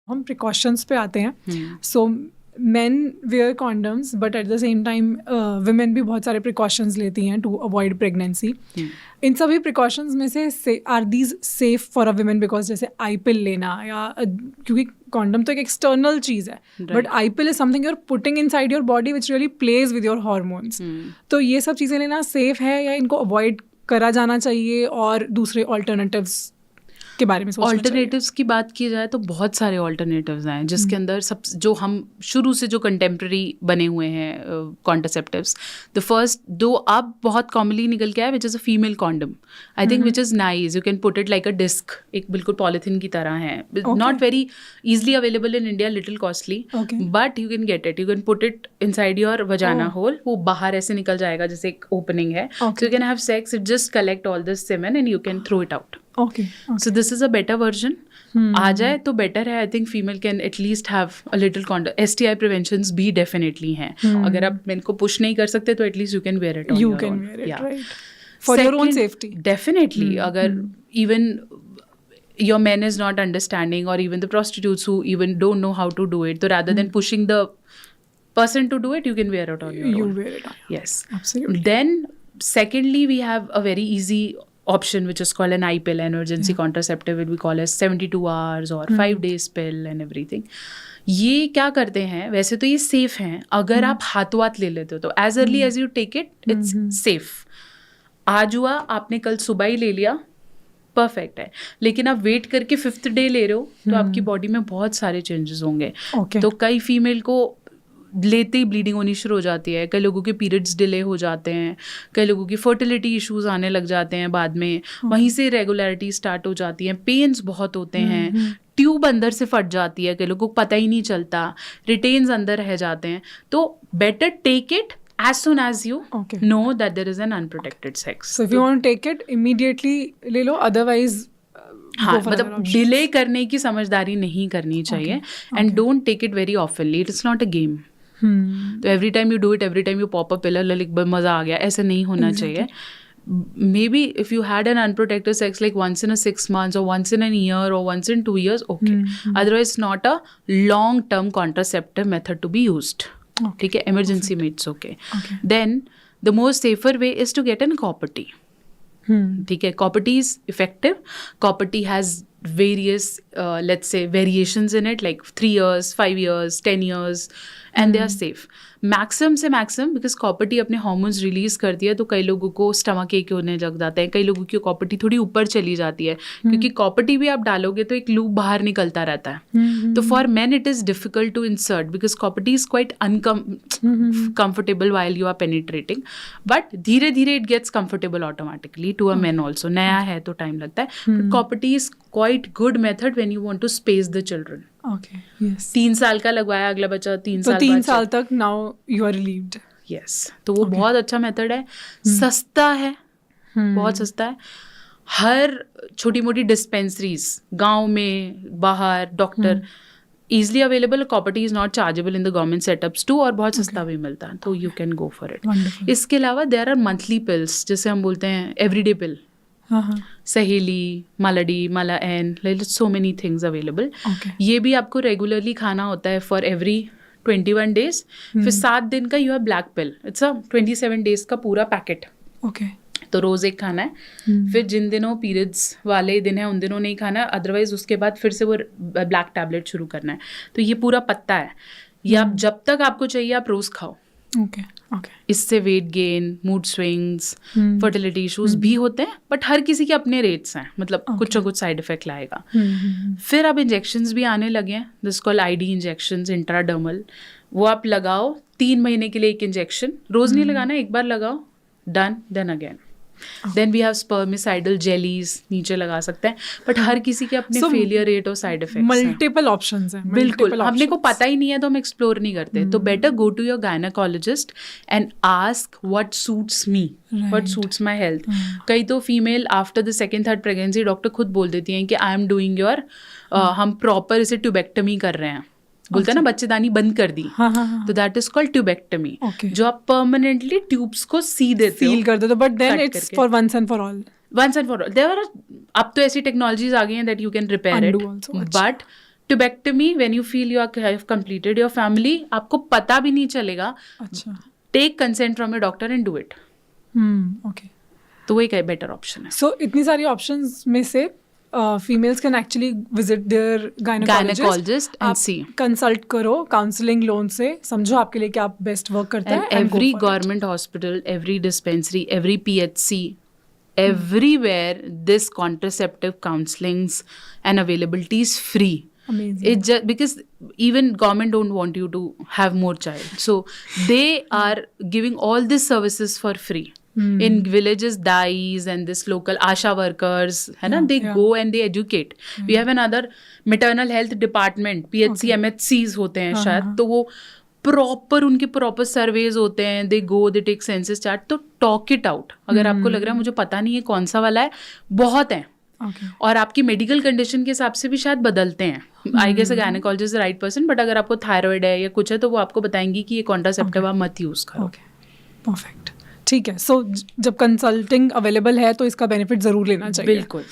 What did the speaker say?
हम प्रिकॉशंस पे आते हैं. सो men wear condoms, but at the same time women भी बहुत सारे precautions लेती हैं to avoid pregnancy. इन सभी precautions में से are these safe for a woman? Because जैसे I-pill लेना या क्योंकि condom तो एक external चीज़ है, but I-pill is something you're putting inside your body which really plays with your hormones. तो ये सब चीज़ें लेना safe है या इनको avoid करा जाना चाहिए और दूसरे alternatives के बारे में सोचना चाहिए? ऑल्टरनेटिव्स की बात की जाए तो बहुत सारे ऑल्टरनेटिव्स हैं जिसके अंदर सब जो हम शुरू से जो कंटेम्प्रेरी बने हुए हैं कॉन्ट्रासेप्टिव्स. द फर्स्ट दो अब बहुत कॉमनली निकल के आया which is a female condom. I think which is nice. You can put it like a disc, एक बिल्कुल पॉलीथीन की तरह है. Not very easily available in India, little costly, but you can get it. You can put it inside your vagina hole. वो बाहर ऐसे निकल जाएगा जैसे एक ओपनिंग है. So you can have sex, it just collect all this semen and you can throw it out. So this is a better version. आ जाए तो बेटर है. I think female can at least have a little condom. STI preventions भी definitely हैं. अगर आप main को push नहीं कर सकते तो at least you can wear it on your own. Right. For your own safety. Definitely. अगर even your man is not understanding, or even the prostitutes who even don't know how to do it, so rather than pushing the person to do it, you can wear it on your own. You wear it on. Yes. Absolutely. Then secondly, we have a very easy option which is called an I-pill, emergency contraceptive, which we call as 72 hours or 5 days pill and everything. ये क्या करते हैं? वैसे तो ये safe हैं अगर आप हाथों हाथ ले लेते हो तो as early as you take it it's safe. आज हुआ, आपने कल सुबह ही ले लिया, परफेक्ट है. लेकिन आप वेट करके 5th डे ले रहे हो तो आपकी बॉडी में बहुत सारे चेंजेस होंगे. तो कई फीमेल को लेते ही ब्लीडिंग होनी शुरू हो जाती है. कई लोगों के पीरियड्स डिले हो जाते हैं. कई लोगों की फर्टिलिटी इश्यूज आने लग जाते हैं बाद में. वहीं से रेगुलरिटी स्टार्ट हो जाती है. पेन्स बहुत होते हैं. ट्यूब अंदर से फट जाती है. कई लोगों को पता ही नहीं चलता. रिटेन्स अंदर रह जाते हैं. तो better take it as soon as you know that there is an unprotected sex. So if you want to take it immediately ले लो, otherwise हाँ, मतलब डिले करने की समझदारी नहीं करनी चाहिए. And don't take it very ऑफनली. It is not a game. तो every time you do it, every time you pop a pillar, like मजा आ गया, ऐसे नहीं होना चाहिए. Maybe if you had an unprotected sex like once in a 6 months or once in a year or once in 2 years, okay. Otherwise not a long term contraceptive method to be used. ठीक है, emergency में it's okay. Then the most safer way is to get an COPD. ठीक है, COPD is effective. COPD has various let's say variations in it, like 3 years, 5 years, 10 years, and they are safe. Maximum से maximum, because copper T अपने hormones release करती है तो कई लोगों को स्टमक एक होने लग जाता है. कई लोगों की कॉपर्टी थोड़ी ऊपर चली जाती है क्योंकि कॉपर्टी भी आप डालोगे तो एक लूप बाहर निकलता रहता है. तो for man it is difficult to insert because copper T is quite uncomfortable while you are penetrating. But धीरे धीरे it gets comfortable automatically to a man also. नया है तो टाइम लगता है. But copper T is quite good method when you want to space the children. Okay, yes. 3 साल का लगवाया, अगला बच्चा 3 साल. तो 3 साल तक now you are relieved. Yes. तो वो बहुत अच्छा मेथड है. सस्ता है, बहुत सस्ता है. हर छोटी मोटी डिस्पेंसरीज गांव में, बाहर, doctor easily available. Copperty is not chargeable in the government setups too, और बहुत सस्ता भी मिलता है. तो you can go for it. इसके अलावा there are monthly pills, जैसे हम बोलते हैं everyday pill. सहेली, मालाडी, माला N, so many things available. ये भी आपको रेगुलरली खाना होता है फॉर एवरी 21 days. फिर 7 दिन का you have black pill. It's a 27 days का पूरा पैकेट. तो रोज एक खाना है. फिर जिन दिनों पीरियड्स वाले दिन है उन दिनों नहीं खाना है. अदरवाइज उसके बाद फिर से वो ब्लैक टैबलेट शुरू करना है. तो ये पूरा पत्ता है. ये आप जब तक आपको चाहिए आप रोज खाओ. इससे weight gain, mood swings, fertility issues भी होते हैं, बट हर किसी के अपने रेट्स हैं. मतलब कुछ ना कुछ साइड इफेक्ट लाएगा. फिर अब इंजेक्शंस भी आने लगे हैं. This called ID injections, intradermal. वो आप लगाओ 3 महीने के लिए एक इंजेक्शन. रोज नहीं लगाना, एक बार लगाओ, done. Then again. Then we have spermicidal jellies, नीचे लगा सकते हैं. बट हर किसी के अपने फेलियर रेट और साइड इफेक्ट्स. मल्टीपल ऑप्शंस हैं. बिल्कुल. हमने को पता ही नहीं है तो हम एक्सप्लोर नहीं करते. तो better go to your gynaecologist and ask what suits me, what suits my health. कई तो female after the 2nd, 3rd pregnancy doctor खुद बोल देती हैं कि आई एम डूइंग योर, हम प्रॉपर इसे ट्यूबेक्टमी कर रहे हैं. बोलते हैं ना बच्चेदानी बंद कर दी. तो दैट इज कॉल्ड ट्यूबेक्टमी. जो आप परमानेंटली ट्यूब्स को सील कर दो. But then it's for once and for all. There are, अब तो ऐसी टेक्नोलॉजीज आ गई हैं that you can repair it. But tubectomy when you feel you have completed your family, आपको पता भी नहीं चलेगा. अच्छा. Take consent from your doctor and do it. Okay. तो वो एक बेटर ऑप्शन है. सो इतनी सारी ऑप्शंस में से females can actually visit their gynaecologist and see. Consult करो काउंसलिंग लोन से, समझो आपके लिए क्या बेस्ट वर्क करता है. Every government hospital, every dispensary, every PHC, everywhere this contraceptive counselings and availability is free. Amazing. It's just because even government don't want you to have more child, so they are giving all these services for free. In villages, DAIs and this local ASHA workers, है ना, they go and they educate. We have another maternal health department, PHC, MHCs होते हैं शायद, तो वो proper उनके proper surveys होते हैं. दे गो, दे टेक सेंसस चार्ट. तो टॉक इट आउट. अगर आपको लग रहा है मुझे पता नहीं है कौन सा वाला है, बहुत है. और आपकी मेडिकल कंडीशन के हिसाब से भी शायद बदलते हैं. I guess a gynaecologist right person, but अगर आपको थायराइड है या कुछ है तो वो आपको बताएंगी कि ये कॉन्ट्रासेप्टिव आप मत यूज करो. परफेक्ट. ठीक है. सो जब कंसल्टिंग अवेलेबल है तो इसका बेनिफिट जरूर लेना चाहिए. बिल्कुल.